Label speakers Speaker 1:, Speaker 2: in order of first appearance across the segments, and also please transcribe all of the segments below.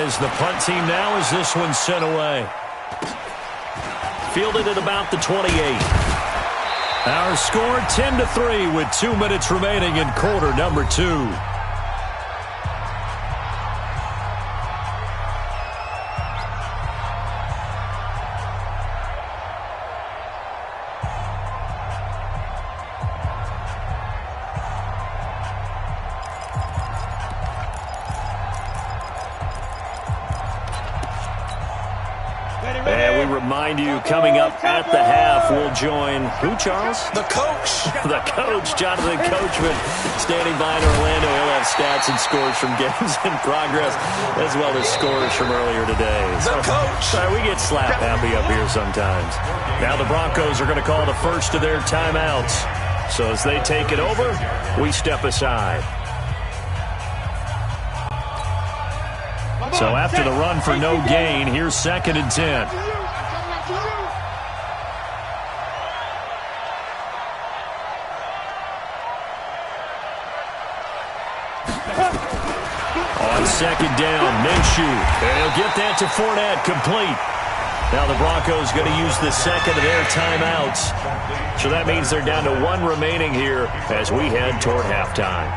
Speaker 1: as the punt team now as this one's sent away. Fielded at about the 28. Our score 10-3 with 2 minutes remaining in quarter number 2. And we remind you, coming up at the half, we'll join who, Charles?
Speaker 2: The coach.
Speaker 1: The coach, Jonathan Coachman, standing by in Orlando. He'll have stats and scores from games in progress, as well as scores from earlier today.
Speaker 2: The coach.
Speaker 1: Sorry, we get slap happy up here sometimes. Now the Broncos are going to call the first of their timeouts. So as they take it over, we step aside. So after the run for no gain, here's 2nd and 10. On 2nd down, Minshew. And he'll get that to Fournette, complete. Now the Broncos going to use the second of their timeouts. So that means they're down to 1 remaining here as we head toward halftime.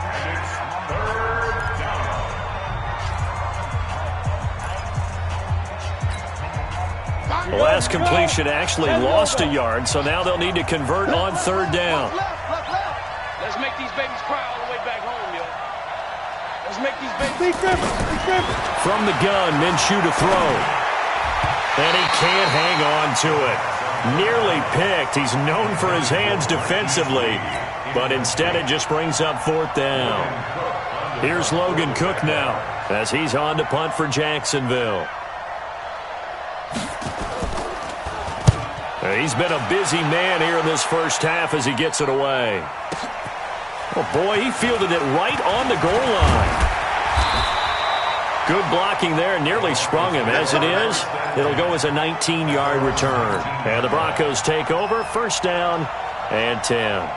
Speaker 1: The last completion actually lost a yard, so now they'll need to convert on 3rd down.
Speaker 3: Let's make these babies cry all the way back home, yo. Let's make these babies.
Speaker 1: From the gun, Minshew to throw. And he can't hang on to it. Nearly picked. He's known for his hands defensively, but instead it just brings up 4th down. Here's Logan Cook now as he's on to punt for Jacksonville. He's been a busy man here in this first half as he gets it away. Oh, boy, he fielded it right on the goal line. Good blocking there, nearly sprung him. As it is, it'll go as a 19-yard return. And the Broncos take over, 1st down and 10.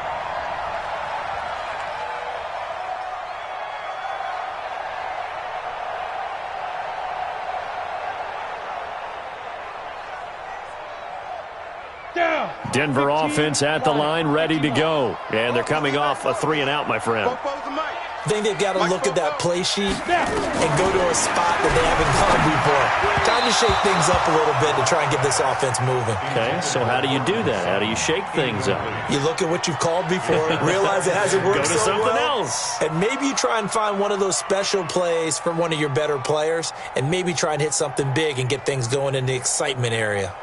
Speaker 1: Denver offense at the line, ready to go. And they're coming off a 3-and-out, my friend.
Speaker 2: I think they've got to look at that play sheet and go to a spot that they haven't gone before. Time to shake things up a little bit to try and get this offense moving.
Speaker 1: Okay, so how do you do that? How do you shake things up?
Speaker 2: You look at what you've called before, realize it hasn't worked
Speaker 1: so well. Go to something else.
Speaker 2: And maybe you try and find one of those special plays from one of your better players, and maybe try and hit something big and get things going in the excitement area.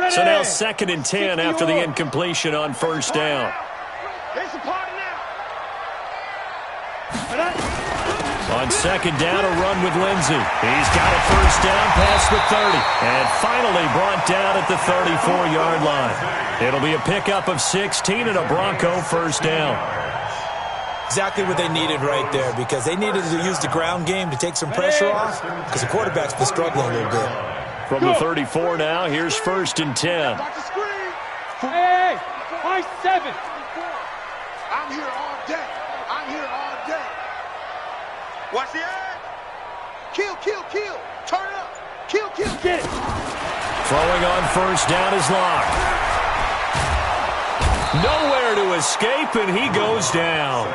Speaker 1: So now 2nd and 10 after the incompletion on 1st down. On 2nd down, a run with Lindsey. He's got a 1st down past the 30. And finally brought down at the 34-yard line. It'll be a pickup of 16 and a Bronco 1st down.
Speaker 2: Exactly what they needed right there, because they needed to use the ground game to take some pressure off, because the quarterback's been struggling a little bit.
Speaker 1: From the 34 now, here's 1st and 10.
Speaker 3: Hey, my 7.
Speaker 4: I'm here all day. I'm here all day. Watch the eye. Kill, kill, kill. Turn up. Kill, kill, get it.
Speaker 1: Throwing on 1st down is Locke. Nowhere to escape, and he goes down.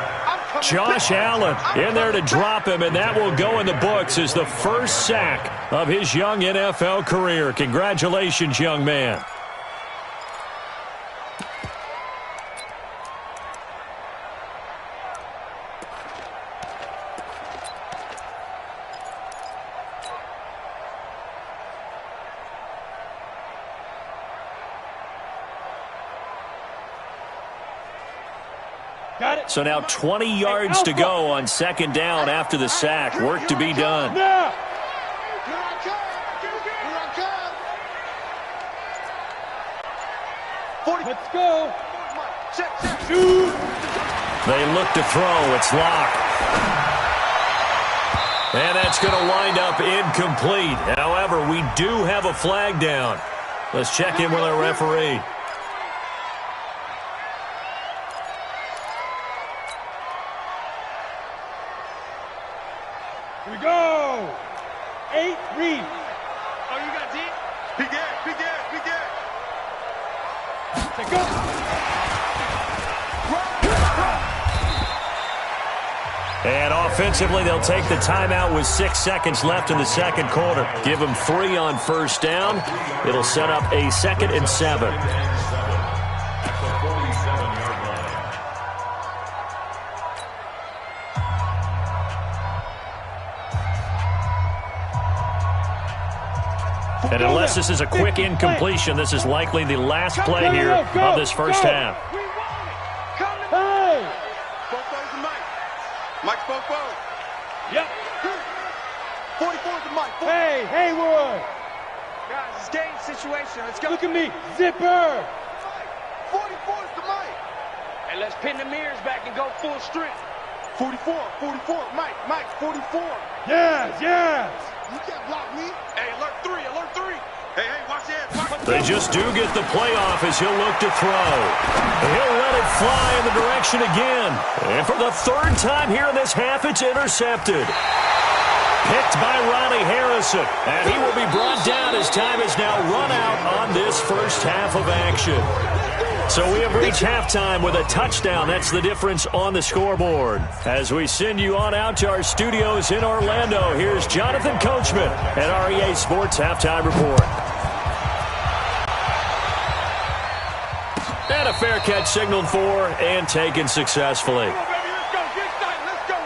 Speaker 1: Josh Allen in there to drop him, and that will go in the books as the first sack of his young NFL career. Congratulations, young man. So now 20 yards to go on 2nd down after the sack. Work to be done.
Speaker 3: Let's go.
Speaker 1: They look to throw. It's Locke. And that's going to wind up incomplete. However, we do have a flag down. Let's check in with our referee.
Speaker 5: Here we go. 8 read.
Speaker 3: Oh, you got D?
Speaker 4: Big ass, big ass, big ass.
Speaker 5: Take go.
Speaker 1: And offensively, they'll take the timeout with 6 seconds left in the second quarter. Give them 3 on first down. It'll set up a 2nd and 7. And unless this is a quick incompletion, this is likely the last play here of this first half.
Speaker 3: We want it. Coming.
Speaker 5: Hey.
Speaker 4: Fofo's the Mike. Mike Fofo.
Speaker 5: Yep.
Speaker 4: 44's the Mike.
Speaker 5: Hey, Haywood.
Speaker 3: Guys, it's game situation. Let's go.
Speaker 5: Look at me. Zipper.
Speaker 4: 44's the Mike.
Speaker 3: And let's pin the mirrors back and go full strength.
Speaker 4: 44, Mike, 44.
Speaker 5: Yes, yes.
Speaker 4: You can't block me. Hey, alert 3. Hey, watch that.
Speaker 1: They just do get the playoff as he'll look to throw. He'll let it fly in the direction again. And for the 3rd time here in this half, it's intercepted. Picked by Ronnie Harrison. And he will be brought down as time is now run out on this first half of action. So we have reached halftime with a touchdown. That's the difference on the scoreboard. As we send you on out to our studios in Orlando, here's Jonathan Coachman at REA Sports Halftime Report. And a fair catch signaled for and taken successfully.
Speaker 3: Come on, baby, let's go. Get excited. Let's go.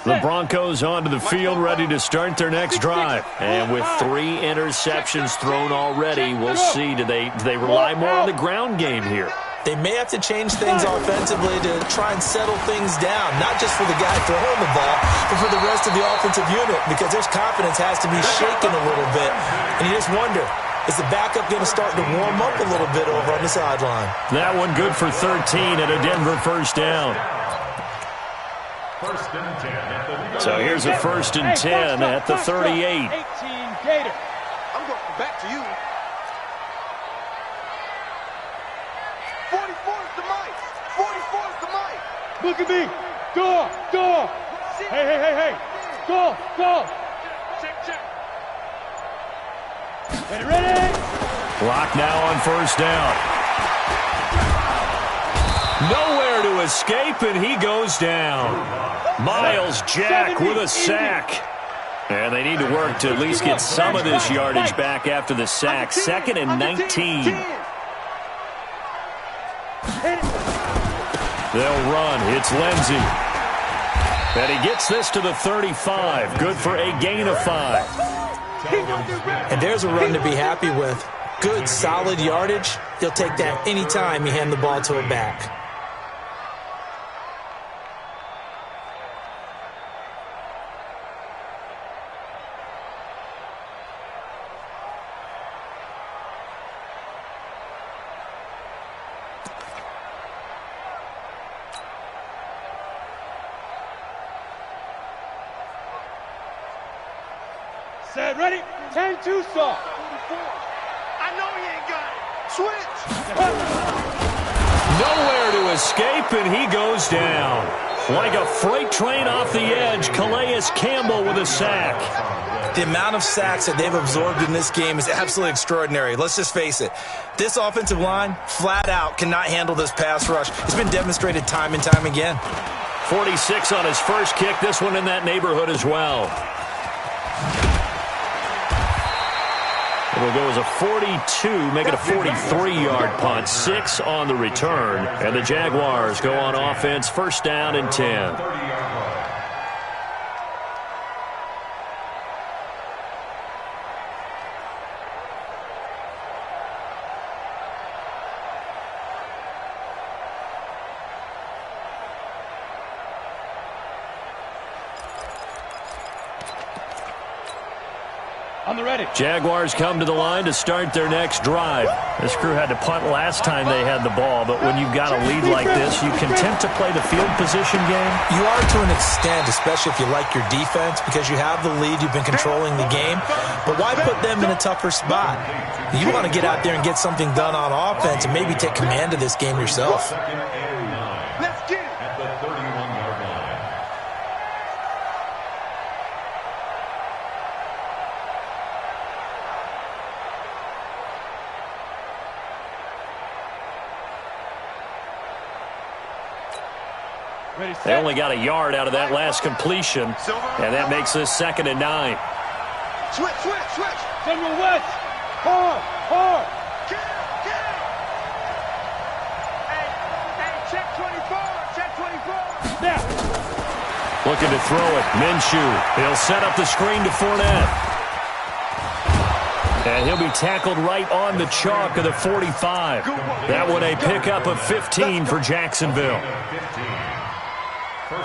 Speaker 1: The Broncos onto the field, ready to start their next drive. And with 3 interceptions thrown already, we'll see, do they rely more on the ground game here?
Speaker 2: They may have to change things offensively to try and settle things down, not just for the guy throwing the ball, but for the rest of the offensive unit, because their confidence has to be shaken a little bit. And you just wonder, is the backup going to start to warm up a little bit over on the sideline?
Speaker 1: That one good for 13 and a Denver first down. So here's a 1st and 10 at the 38.
Speaker 5: 18 Gator.
Speaker 4: I'm going back to you. 44's the Mike. 44's the Mike.
Speaker 5: Look at me. Go. Hey. Go.
Speaker 3: Check.
Speaker 5: Ready.
Speaker 1: Clock now on first down. Nowhere to escape, and he goes down. Miles Jack with a sack. And they need to work to at least get some of this yardage back after the sack. 2nd and 19. They'll run. It's Lindsey. And he gets this to the 35. Good for a gain of 5.
Speaker 2: And there's a run to be happy with. Good, solid yardage. He'll take that anytime you hand the ball to a back.
Speaker 5: Set, ready. 10-2 saw.
Speaker 3: I know he ain't got it.
Speaker 4: Switch.
Speaker 1: Nowhere to escape, and he goes down. Like a freight train off the edge, Calais Campbell with a sack.
Speaker 2: The amount of sacks that they've absorbed in this game is absolutely extraordinary. Let's just face it. This offensive line, flat out, cannot handle this pass rush. It's been demonstrated time and time again.
Speaker 1: 46 on his first kick. This one in that neighborhood as well. It'll go as a 42, make it a 43-yard punt. 6 on the return. And the Jaguars go on offense, first down and 10.
Speaker 5: On the ready.
Speaker 1: Jaguars come to the line to start their next drive. This crew had to punt last time they had the ball, but when you've got a lead like this, you content to play the field position game?
Speaker 2: You are to an extent, especially if you like your defense, because you have the lead, you've been controlling the game. But why put them in a tougher spot? You want to get out there and get something done on offense and maybe take command of this game yourself.
Speaker 4: Let's get it.
Speaker 6: At the 31-yard line.
Speaker 5: Ready,
Speaker 1: They
Speaker 5: set.
Speaker 1: only got a yard out of that last completion, and that makes this 2nd and 9.
Speaker 4: Switch, switch, switch.
Speaker 5: General West. Hard, hard.
Speaker 4: Get it. Hey, check 24, check 24.
Speaker 5: Snap.
Speaker 1: Looking to throw it. Minshew. He'll set up the screen to Fournette. And he'll be tackled right on the chalk of the 45. That one a pickup of 15 for Jacksonville.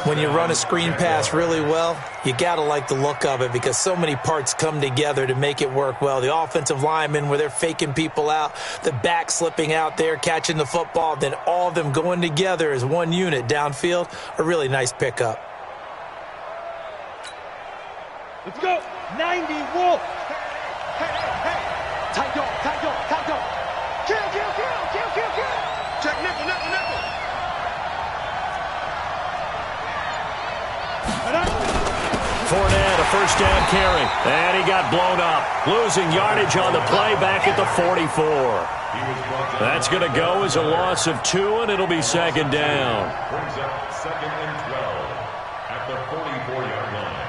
Speaker 2: When you run a screen pass really well, you got to like the look of it because so many parts come together to make it work well. The offensive linemen, where they're faking people out, the back slipping out there, catching the football, then all of them going together as one unit downfield, a really nice pickup.
Speaker 5: Let's go. 90 Wolf.
Speaker 4: Hey. Tight dog. Kill. Check nickel.
Speaker 1: Fournette, a first down carry. And he got blown up. Losing yardage on the play back at the 44. That's going to go as a loss of 2, and it'll be 2nd down.
Speaker 6: Brings up 2nd and 12 at the 44-yard line.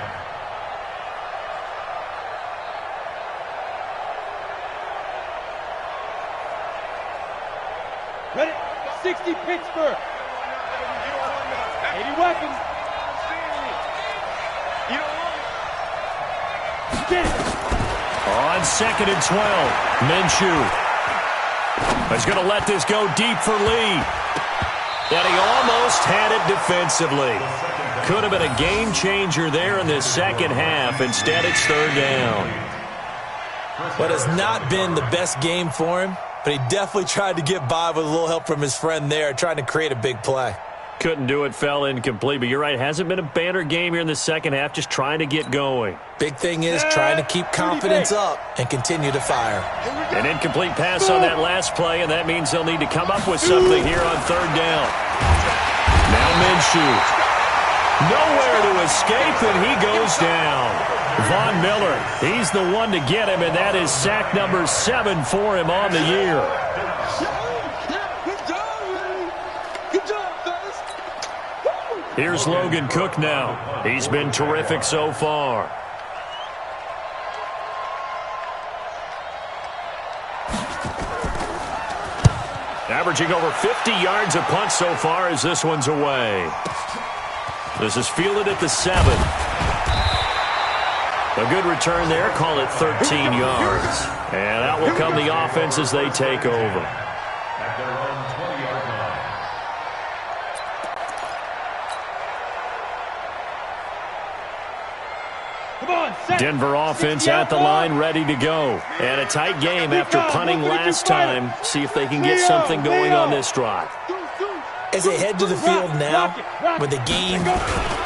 Speaker 5: Ready. 60 Pittsburgh. 80 weapons. Get it.
Speaker 1: On 2nd and 12, Minshew is going to let this go deep for Lee. And he almost had it defensively. Could have been a game changer there in this second half. Instead, it's 3rd down.
Speaker 2: What has not been the best game for him, but he definitely tried to get by with a little help from his friend there, trying to create a big play.
Speaker 1: Couldn't do it, fell incomplete. But you're right, hasn't been a banner game here in the second half, just trying to get going.
Speaker 2: Big thing is trying to keep confidence up and continue to fire.
Speaker 1: An incomplete pass on that last play, and that means they'll need to come up with something here on 3rd down. Now Minshew. Nowhere to escape, and he goes down. Von Miller, he's the one to get him, and that is sack number 7 for him on the year. Here's Logan Cook now. He's been terrific so far. Averaging over 50 yards a punt so far as this one's away. This is fielded at the 7. A good return there. Call it 13 yards. And out will come the offense as they take over.
Speaker 6: At their own 20-yard line.
Speaker 5: Come on, set.
Speaker 1: Denver offense at the line, ready to go. And a tight game after punting last time. See if they can get something going on this drive.
Speaker 2: As they head to the field now, with the game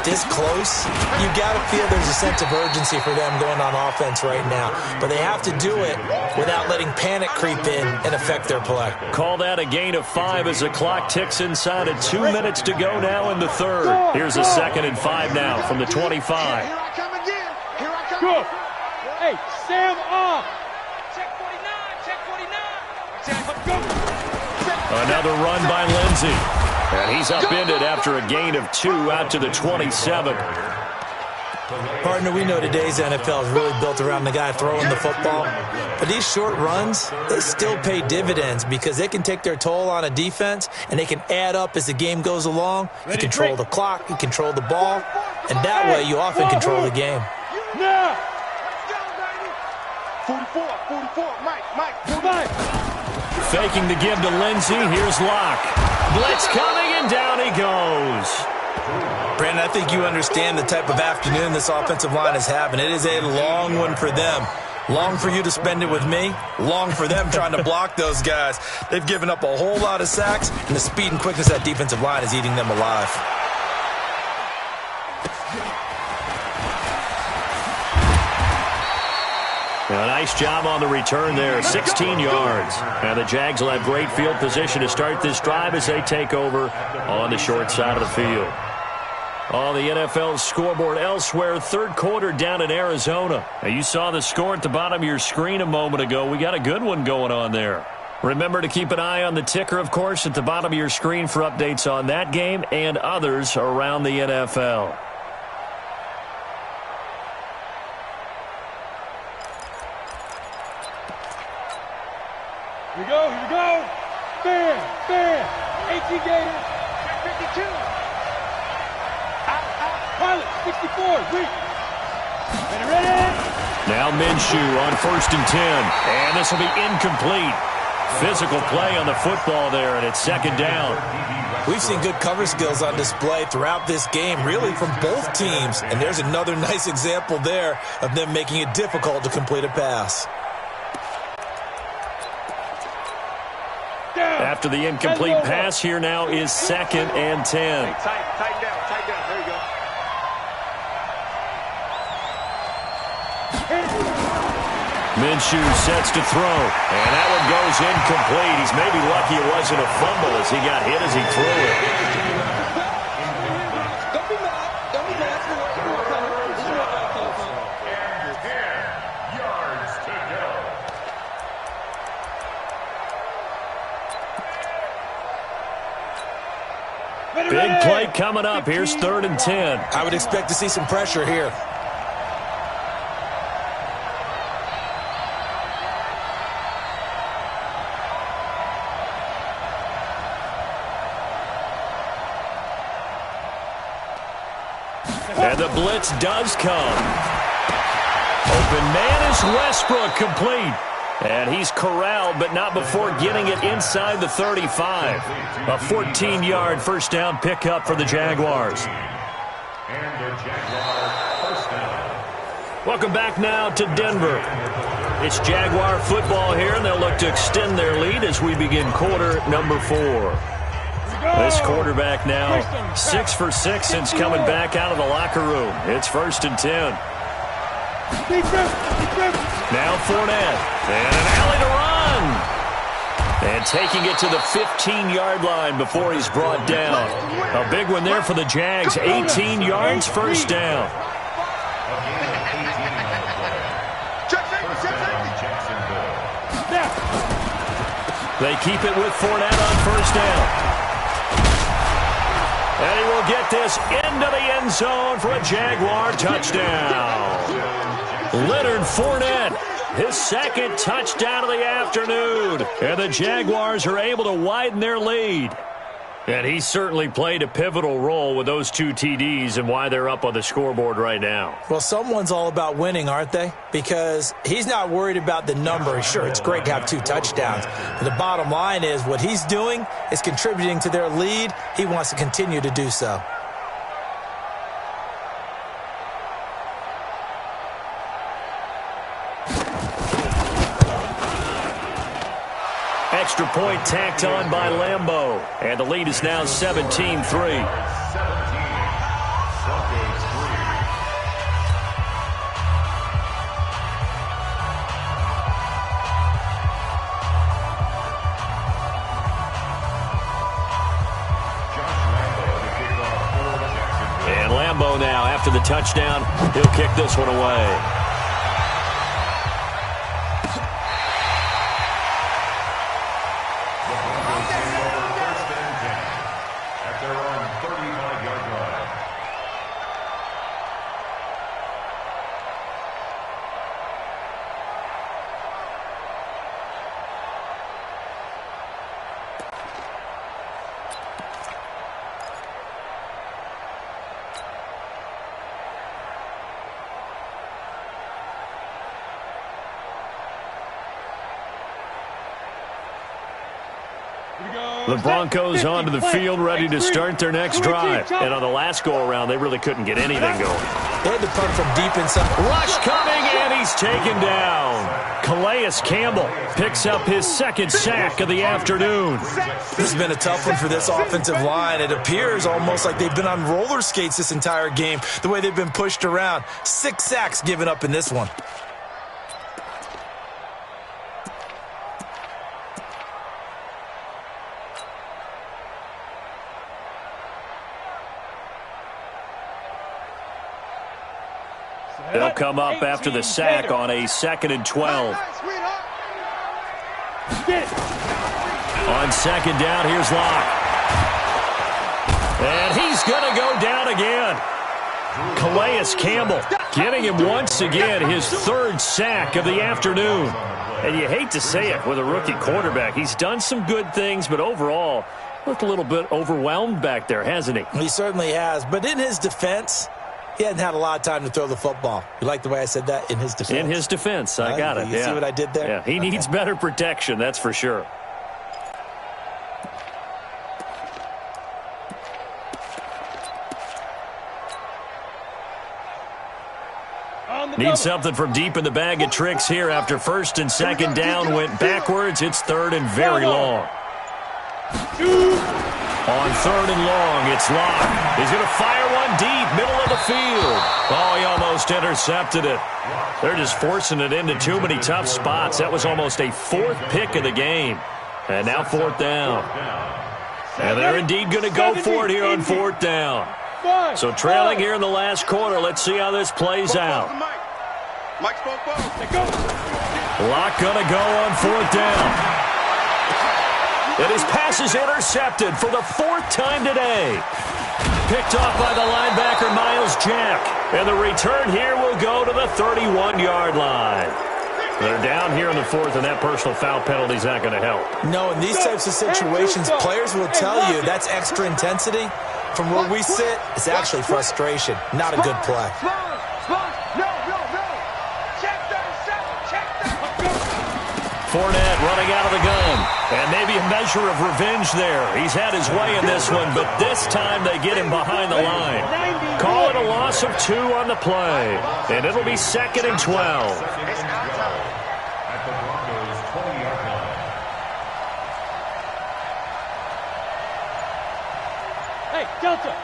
Speaker 2: this close, you got to feel there's a sense of urgency for them going on offense right now. But they have to do it without letting panic creep in and affect their play.
Speaker 1: Call that a gain of 5 as the clock ticks inside of 2 minutes to go now in the 3rd. Here's a 2nd and 5 now from the 25.
Speaker 4: Here I come again.
Speaker 5: Good. Hey, Sam off.
Speaker 3: Check 49. Go.
Speaker 1: Another run by Lindsey. And he's upended after a gain of 2 out to the 27.
Speaker 2: Partner, we know today's NFL is really built around the guy throwing the football. But these short runs, they still pay dividends because they can take their toll on a defense and they can add up as the game goes along. You control the clock, you control the ball, and that way you often control the game.
Speaker 5: Now.
Speaker 4: 44, Mike.
Speaker 5: Mike.
Speaker 1: Faking the give to Lindsey. Here's Locke. Blitz coming, and down he goes.
Speaker 2: Brandon, I think you understand the type of afternoon this offensive line is having. It is a long one for them. Long for you to spend it with me. Long for them trying to block those guys. They've given up a whole lot of sacks, and the speed and quickness of that defensive line is eating them alive.
Speaker 1: A nice job on the return there, 16 yards. And the Jags will have great field position to start this drive as they take over on the short side of the field. On the NFL scoreboard elsewhere, third quarter down in Arizona. Now, you saw the score at the bottom of your screen a moment ago. We got a good one going on there. Remember to keep an eye on the ticker, of course, at the bottom of your screen for updates on that game and others around the NFL.
Speaker 5: Here we go, here we go. Fair. 18 Gators. 52. Pilot, 64, weak. Ready.
Speaker 1: Now Minshew on 1st and 10. And this will be incomplete. Physical play on the football there, and it's 2nd down.
Speaker 2: We've seen good cover skills on display throughout this game, really from both teams. And there's another nice example there of them making it difficult to complete a pass.
Speaker 1: After the incomplete pass, here now is 2nd and 10.
Speaker 4: Tighten down. There you go.
Speaker 1: Minshew sets to throw, and that one goes incomplete. He's maybe lucky it wasn't a fumble as he got hit as he threw it.
Speaker 3: Don't be mad.
Speaker 6: And 10 yards to go.
Speaker 1: Big play coming up. Here's 3rd and 10.
Speaker 2: I would expect to see some pressure here.
Speaker 1: And the blitz does come. Open man is Westbrook, complete. And he's corralled, but not before getting it inside the 35. A 14-yard first down pickup for the Jaguars.
Speaker 6: And the Jaguars first down.
Speaker 1: Welcome back now to Denver. It's Jaguar football here, and they'll look to extend their lead as we begin quarter number 4. This quarterback now 6 for 6 since coming back out of the locker room. It's 1st and 10. Now Fournette. And an alley to run. And taking it to the 15-yard line before he's brought down. A big one there for the Jags. 18 yards, first down. They keep it with Fournette on first down. And he will get this into the end zone for a Jaguar touchdown. Leonard Fournette, his 2nd touchdown of the afternoon. And the Jaguars are able to widen their lead. And he certainly played a pivotal role with those 2 TDs and why they're up on the scoreboard right now.
Speaker 2: Well, someone's all about winning, aren't they? Because he's not worried about the number. Sure, it's great to have 2 touchdowns. But the bottom line is what he's doing is contributing to their lead. He wants to continue to do so.
Speaker 1: Extra point tacked on by Lambeau. And the lead is now 17-3.
Speaker 6: 17.
Speaker 1: And Lambeau now, after the touchdown, he'll kick this one away. The Broncos onto the field, ready to start their next drive. And on the last go-around, they really couldn't get anything going.
Speaker 2: They had to punt from deep inside.
Speaker 1: Rush coming, and he's taken down. Calais Campbell picks up his second sack of the afternoon.
Speaker 2: This has been a tough one for this offensive line. It appears almost like they've been on roller skates this entire game, the way they've been pushed around. 6 sacks given up in this one.
Speaker 1: They'll come up after the sack on a 2nd and 12. On 2nd down, here's Locke. And he's going to go down again. Calais Campbell getting him once again his 3rd sack of the afternoon. And you hate to say it with a rookie quarterback. He's done some good things, but overall, looked a little bit overwhelmed back there, hasn't he?
Speaker 2: He certainly has. But in his defense, he hadn't had a lot of time to throw the football. You like the way I said that? In his defense.
Speaker 1: In his defense. I got it.
Speaker 2: You see what I did there?
Speaker 1: Yeah, he needs better protection, that's for sure. Need something from deep in the bag of tricks here after 1st and 2nd down went backwards. It's 3rd and very long. On 3rd and long, it's Locke. He's going to fire one deep, middle of the field. Oh, he almost intercepted it. They're just forcing it into too many tough spots. That was almost a 4th pick of the game. And now 4th down. And they're indeed going to go for it here on 4th down. So trailing here in the last quarter. Let's see how this plays out. Locke going to go on 4th down. And his pass is intercepted for the 4th time today. Picked off by the linebacker, Miles Jack. And the return here will go to the 31-yard line. They're down here in the 4th, and that personal foul penalty is not going to help.
Speaker 2: No, in these types of situations, players will tell you that's extra intensity. From where we sit, it's actually frustration, not a good play.
Speaker 1: Fournette running out of the gun. And maybe a measure of revenge there. He's had his way in this one, but this time they get him behind the line. Call it a loss of 2 on the play. And it'll be 2nd and 12.
Speaker 6: At the Broncos' 20-yard line.
Speaker 5: Hey, Delta.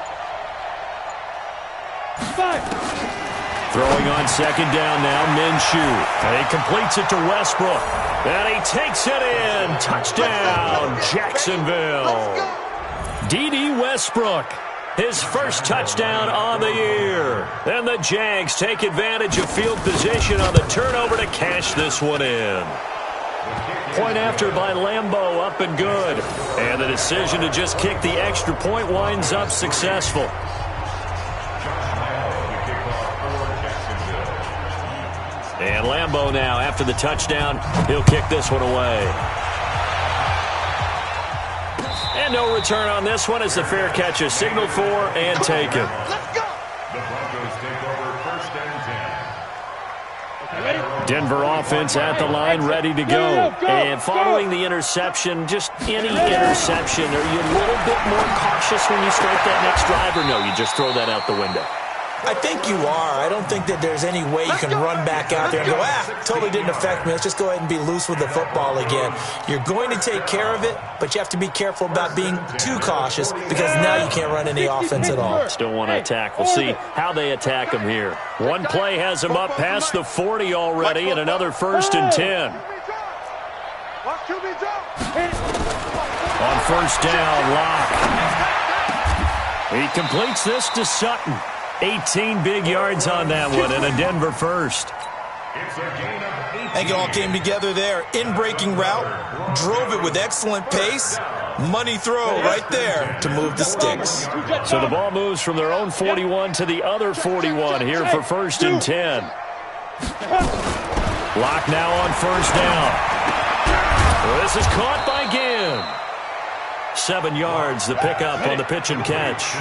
Speaker 5: 5.
Speaker 1: Throwing on 2nd down now, Minshew. And he completes it to Westbrook. And he takes it in. Touchdown, Jacksonville. D.D. Westbrook, his 1st touchdown on the year. And the Jags take advantage of field position on the turnover to cash this one in. Point after by Lambeau, up and good. And the decision to just kick the extra point winds up successful. And Lambeau now, after the touchdown, he'll kick this one away. And no return on this one as the fair catch is signaled for and taken.
Speaker 6: The Broncos take over 1st and 10.
Speaker 1: Denver offense at the line, ready to go. And following the interception, just any interception, are you a little bit more cautious when you start that next drive, or no, you just throw that out the window?
Speaker 2: I think you are. I don't think that there's any way you can run back out there and go, totally didn't affect me. Let's just go ahead and be loose with the football again. You're going to take care of it, but you have to be careful about being too cautious because now you can't run any offense at all.
Speaker 1: Still want to attack. We'll see how they attack him here. One play has him up past the 40 already, and another 1st and 10. On 1st down, Locke. He completes this to Sutton. 18 big yards on that one, and a Denver 1st.
Speaker 2: I think it all came together there. In-breaking route, drove it with excellent pace. Money throw right there to move the sticks.
Speaker 1: So the ball moves from their own 41 to the other 41 here for 1st and 10. Locke now on 1st down. Well, this is caught by Ginn. 7 yards, the pickup on the pitch and catch.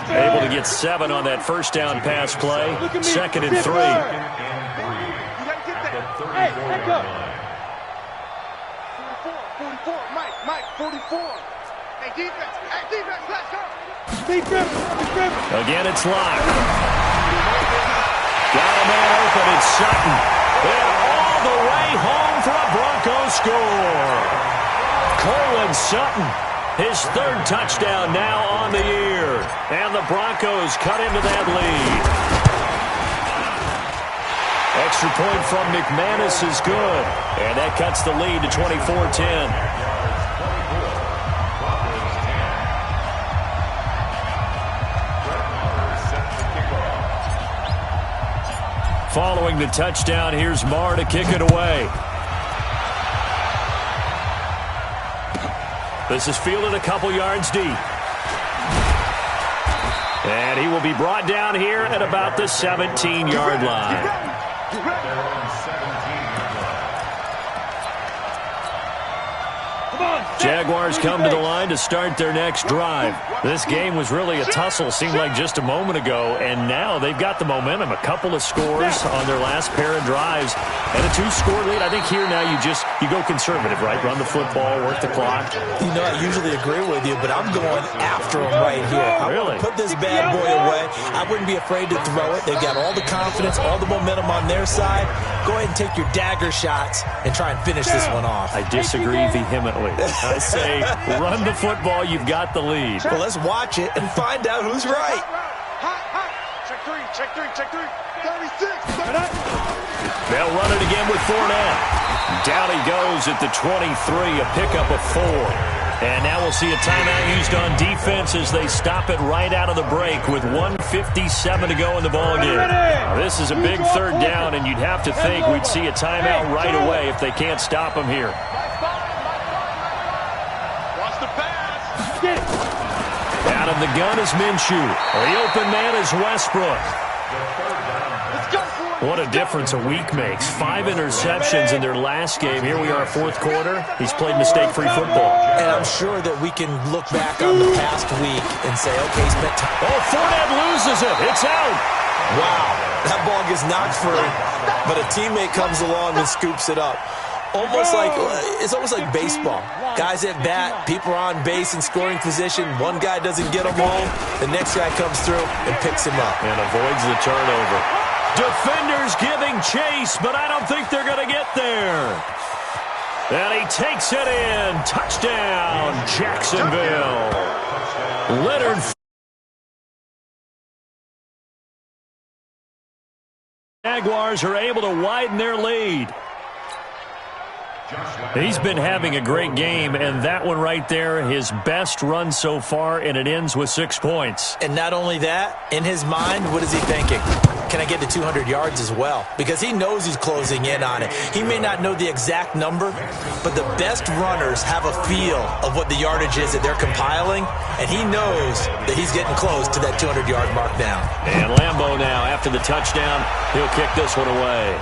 Speaker 1: Able to get 7 on that 1st down pass play. 2nd and 3.
Speaker 5: Hey, let go.
Speaker 4: 44, Mike, 44. Hey, defense, let's go.
Speaker 5: Defense.
Speaker 1: Again, it's Locke. Got a man open. It's Sutton. And all the way home for a Broncos score. Cortland Sutton, his third touchdown now on the year. And the Broncos cut into that lead. Extra point from McManus is good. And that cuts the lead to 24-10. Following the touchdown, here's Marr to kick it away. This is fielded a couple yards deep. And he will be brought down here at about the 17-yard line. Jaguars come to the line to start their next drive. This game was really a tussle, seemed like just a moment ago, and now they've got the momentum. A couple of scores on their last pair of drives and a 2-score lead. I think here now you go conservative, right? Run the football, work the clock.
Speaker 2: You know, I usually agree with you, but I'm going after him right here. I want to put this bad boy away. I wouldn't be afraid to throw it. They've got all the confidence, all the momentum on their side. Go ahead and take your dagger shots and try and finish this one off.
Speaker 1: I disagree vehemently. I say run the football. You've got the lead.
Speaker 2: Well, let's watch it and find out who's right.
Speaker 4: Check three. 36.
Speaker 1: They'll run it again with Fournette. Down he goes at the 23, a pickup of 4. And now we'll see a timeout used on defense as they stop it right out of the break with 1:57 to go in the ballgame. Now, this is a big third down, and you'd have to think we'd see a timeout right away if they can't stop him here.
Speaker 3: Watch the pass.
Speaker 1: Out of the gun is Minshew. The open man is Westbrook. What a difference a week makes. 5 interceptions in their last game. Here we are, fourth quarter. He's played mistake-free football.
Speaker 2: And I'm sure that we can look back on the past week and say, okay, spent time.
Speaker 1: Oh, Fournette loses it. It's out.
Speaker 2: Wow, that ball gets knocked free, but a teammate comes along and scoops it up. It's almost like baseball. Guys at bat, people are on base in scoring position. One guy doesn't get him home. The next guy comes through and picks him up.
Speaker 1: And avoids the turnover. Defenders giving chase, but I don't think they're going to get there. And he takes it in. Touchdown, Jacksonville. Leonard. Jaguars are able to widen their lead. He's been having a great game, and that one right there, his best run so far, and it ends with 6 points.
Speaker 2: And not only that, in his mind, what is he thinking? Can I get to 200 yards as well? Because he knows he's closing in on it. He may not know the exact number, but the best runners have a feel of what the yardage is that they're compiling, and he knows that he's getting close to that 200-yard mark now.
Speaker 1: And Lambeau now, after the touchdown, he'll kick this one away.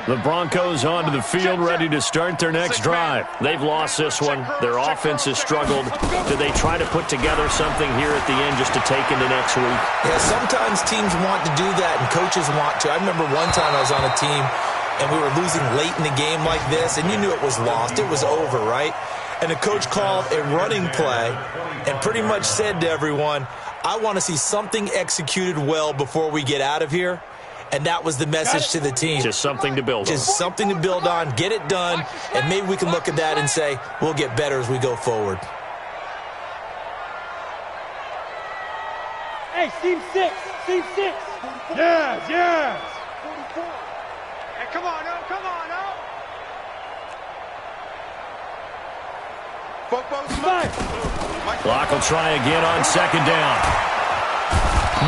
Speaker 1: The Broncos onto the field, ready to start their next drive. They've lost this one. Their offense has struggled. Do they try to put together something here at the end just to take into next week?
Speaker 2: Yeah, sometimes teams want to do that, and coaches want to. I remember one time I was on a team, and we were losing late in the game like this, and you knew it was lost. It was over, right? And the coach called a running play and pretty much said to everyone, I want to see something executed well before we get out of here. And that was the message to the team.
Speaker 1: Just something to build on.
Speaker 2: Just something to build on, get it done, and maybe we can look at that and say, we'll get better as we go forward.
Speaker 5: Hey, team 6. Yes.
Speaker 4: Hey, come on now.
Speaker 1: Clock will try again on second down.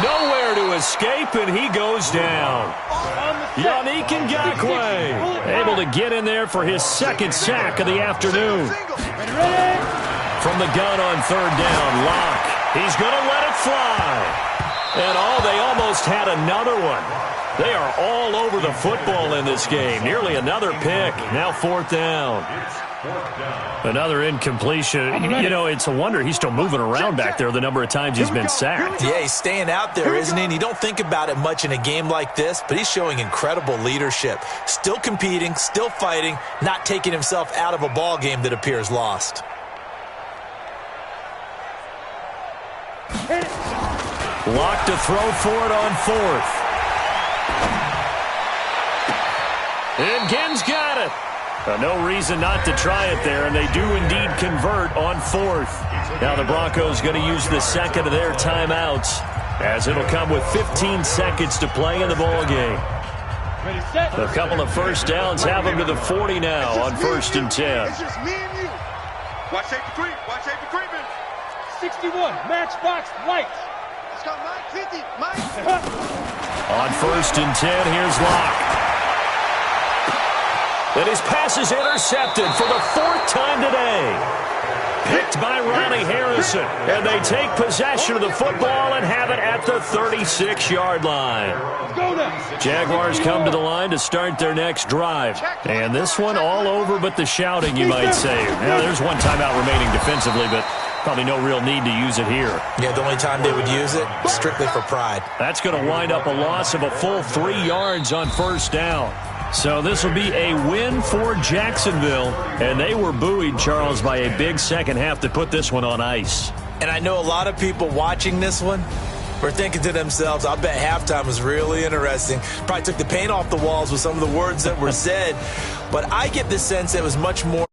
Speaker 1: Nowhere to escape, and he goes down. Yannick Ngakoue able to get in there for his second sack of the afternoon. From the gun on third down, Locke. He's going to let it fly. And they almost had another one. They are all over the football in this game. Nearly another pick. Now fourth down.
Speaker 6: Fourth down.
Speaker 1: Another incompletion. You know, it's a wonder he's still moving around back there the number of times he's been sacked.
Speaker 2: Yeah, he's staying out there, isn't he? And you don't think about it much in a game like this, but he's showing incredible leadership. Still competing, still fighting, not taking himself out of a ball game that appears lost.
Speaker 1: Locked to throw for it on fourth. And Ginn's got it. No reason not to try it there, and they do indeed convert on fourth. Now the Broncos going to use the second of their timeouts, as it'll come with 15 seconds to play in the ball game. A couple of first downs have them to the 40 now on 1st and 10.
Speaker 4: It's just me and you. Watch safety creep. Watch safety creeping.
Speaker 5: 61, matchbox lights.
Speaker 4: Let's go, Mike. 50. Mike.
Speaker 1: On 1st and 10, here's Locke. And his pass is intercepted for the 4th time today. Picked by Ronnie Harrison. And they take possession of the football and have it at the 36-yard line.
Speaker 5: Go now.
Speaker 1: Jaguars come to the line to start their next drive. And this one all over but the shouting, you might say. Now, there's one timeout remaining defensively, but probably no real need to use it here.
Speaker 2: Yeah, the only time they would use it, strictly for pride.
Speaker 1: That's going to wind up a loss of a full 3 yards on 1st down. So this will be a win for Jacksonville. And they were buoyed, Charles, by a big second half to put this one on ice.
Speaker 2: And I know a lot of people watching this one were thinking to themselves, I bet halftime was really interesting. Probably took the paint off the walls with some of the words that were said. But I get the sense it was much more